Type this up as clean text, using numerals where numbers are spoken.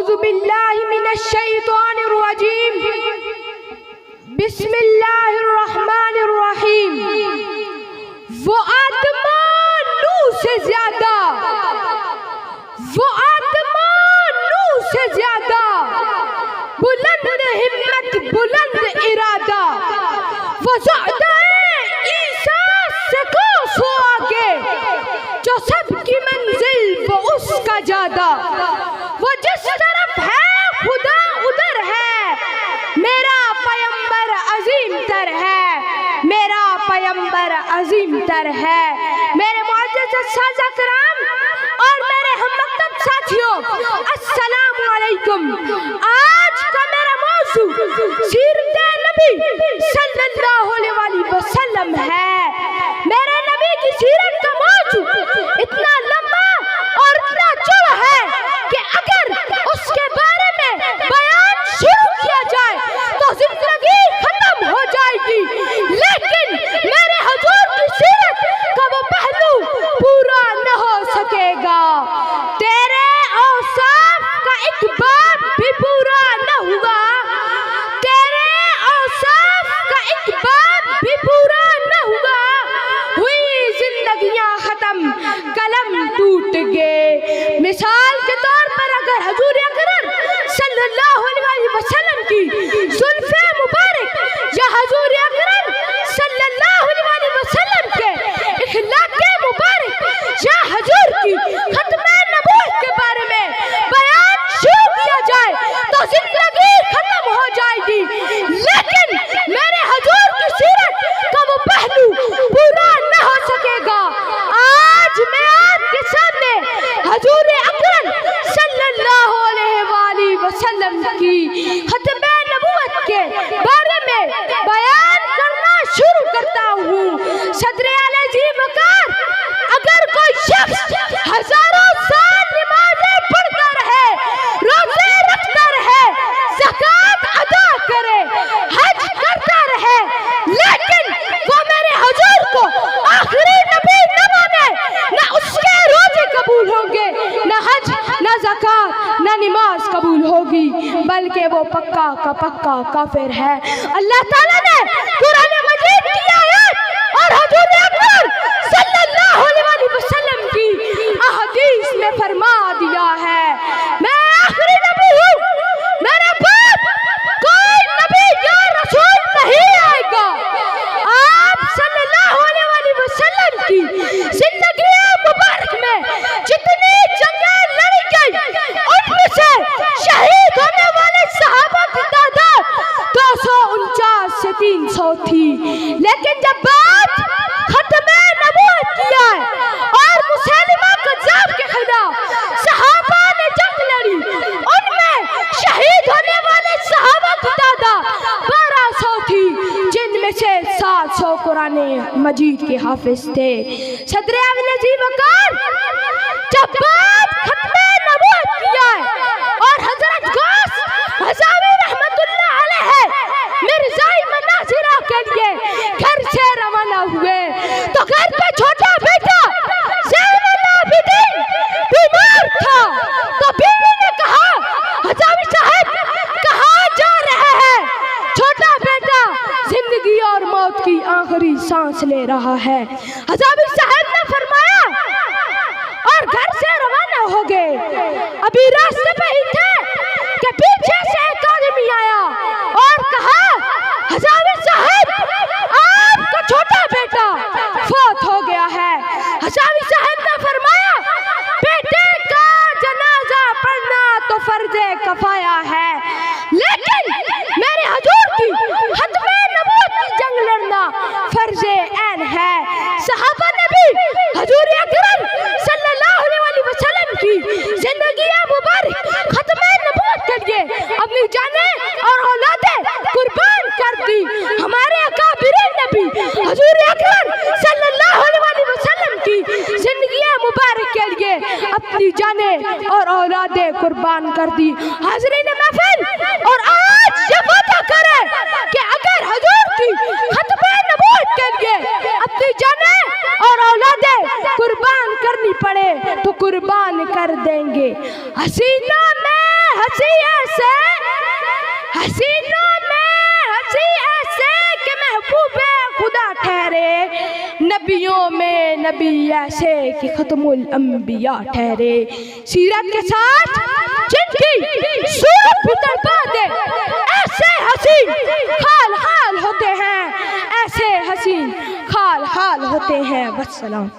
औज़ु बिल्लाहि मिनश्शैतानिर्रजीम। बिस्मिल्लाहिर्रहमानिर्रहीम। वो आत्मा नूह से ज्यादा, वो आत्मा नूह से ज्यादा बुलंद हिम्मत, बुलंद इरादा, वो ज़ुअदा ईसा से कोसों आगे, जो सबकी मंजिल वो उसका जादा। वो जिस तरफ है खुदा उधर है, मेरा पैगंबर अजीम तर है, मेरा पैगंबर अजीम तर है। मेरे मुअज़्ज़ज़ साज़ा कराम और मेरे हम मकतब साथियों, अस्सलामु अलैकुम। आज का मेरा मौज़ू सीरत नबी सल्लल्लाहु अलैहि वसल्लम है। मेरे नबी की सीरत का मौज़ू इतना लंबा और इतना चौड़ा है कि अगर उसके बारे में बयान शुरू किया जाए तो जिंदगी खत्म हो जाएगी, लेकिन मेरे हुजूर की सीरत का वो पहलू पूरा न हो सकेगा। तेरे औसाफ का एक बाब भी पूरा न हुआ, तेरे औसाफ का एक बाब भी पूरा न हुआ, हुई जिंदगियां खत्म, कलम टूट गए। मिसाल के तौर पर अगर हुजूर अकरम सल्लल्लाहु अलैहि वसल्लम की जुल्फ़े मुबारक या हुजूर अकरम सल्लल्लाहु अलैहि वसल्लम के इखलाक़े मुबारक या हुजूर की खत्मे नबूवत के बारे में बयान शुरू किया जाए तो जिंदगी खत्म हो जाएगी, लेकिन मेरे हुजूर की सीरत का वो पहलू पूरा न हो सकेगा। आज मैं आपके सामने हुजूर अकरम सल्लल्लाहु अलैहि वसल्लम की खत्मे नबूवत के बारे में बयान करना शुरू करता हूँ। सदरे आले जी वकार, अगर कोई शख्स हजारों साल नमाज़ें पढ़ता रहे, रोज़े रखता रहे, ज़कात अदा करे, हज करता रहे, लेकिन वो मेरे हुजूर को आखिरी नबी न माने, न उसके रोज़े कबूल होंगे, न हज, न ज़कात, न नमाज कबूल होगी, बल्कि वो पक्का का पक्का काफिर है। अल्लाह ताला ने कुरान मजीद की आयत और हुजूर अकरम सल्लल्लाहु अलैहि वसल्लम की अहदीस में फरमा दिया है, मैं आखिरी नबी हूँ, मेरे बाद कोई नबी या रसूल नहीं आएगा। आप सल्लल्लाहु अलैहि वसल्लम की जिंदगी मुबारक में जितनी जंगें लड़ी गई, उनमें से शहीद होने वाले सहाबा की तादाद 249 से 300 थी, लेकिन जब बात खत्मे नबूवत की है और मुसैलिमा कज़्ज़ाब के खिलाफ सहाबा ने जंग लड़ी, उनमें शहीद होने वाले सहाबा की तादाद 1200 थी, जिनमें से 700 कुरान मजीद के हाफिज थे। सदरे आले जी वकार, जब बात खत्मे नबूवत किया है और हजरत गौस हज़ावी रहमतुल्लाह अलैह मिर्ज़ाई मनाज़िरा के लिए घर से रवाना हुए, तो घर पे छोटा बेटा ज़ैनुल आबिदीन बीमार था, तो बीवी ने कहा, हज़ावी साहब कहाँ जा रहे हैं? छोटा बेटा जिंदगी और मौत की आखिरी सांस ले रहा है। हज़ावी साहब ने फरमाया और घर से रवाना हो गए। अभी रास्ते पे ही थे कि पीछे से एक आदमी आया और कहा, हज़ावी साहब आपका छोटा बेटा फौत हो गया है। हज़ावी साहब ने फरमाया, बेटे का जनाजा पढ़ना तो फर्ज़े कफाया है, लेकिन मेरे हुजूर की खत्मे नबूवत की जंग लड़ना फर्ज़े ऐन है। सहाबा ने भी हुजूर अकरम सल्लल्लाहु अलैहि वसल्लम की जिंदगी मुबारक खत्मे नबूवत के लिए अपनी जानें और औलादें कुर्बान कर दी। हमारे अकाबिरीन नबी हुजूर अकरम सल्लल्लाहु अलैहि वसल्लम की जिंदगी मुबारक के लिए अपनी जानें और औलादें कुर्बान कर दी। हाज़रीन महफिल, और आज ये वादा करें कि अगर हुजूर की खत्मे नबूवत के लिए अपनी जानें और औलादें कुर्बान करनी पड़े तो कुर्बान कर देंगे। हसीना में हंसी ऐसे हसीनों में हंसी ऐसे कि महबूबे खुदा ठहरे, नबियों में नबी ऐसे कि खत्मुल अंबिया ठहरे। सीरत के साथ जिनकी सूरत भी तड़पा दे, ऐसे हसीन खाल हाल होते हैं, ऐसे हसीन खाल हाल होते हैं। वस्सलाम।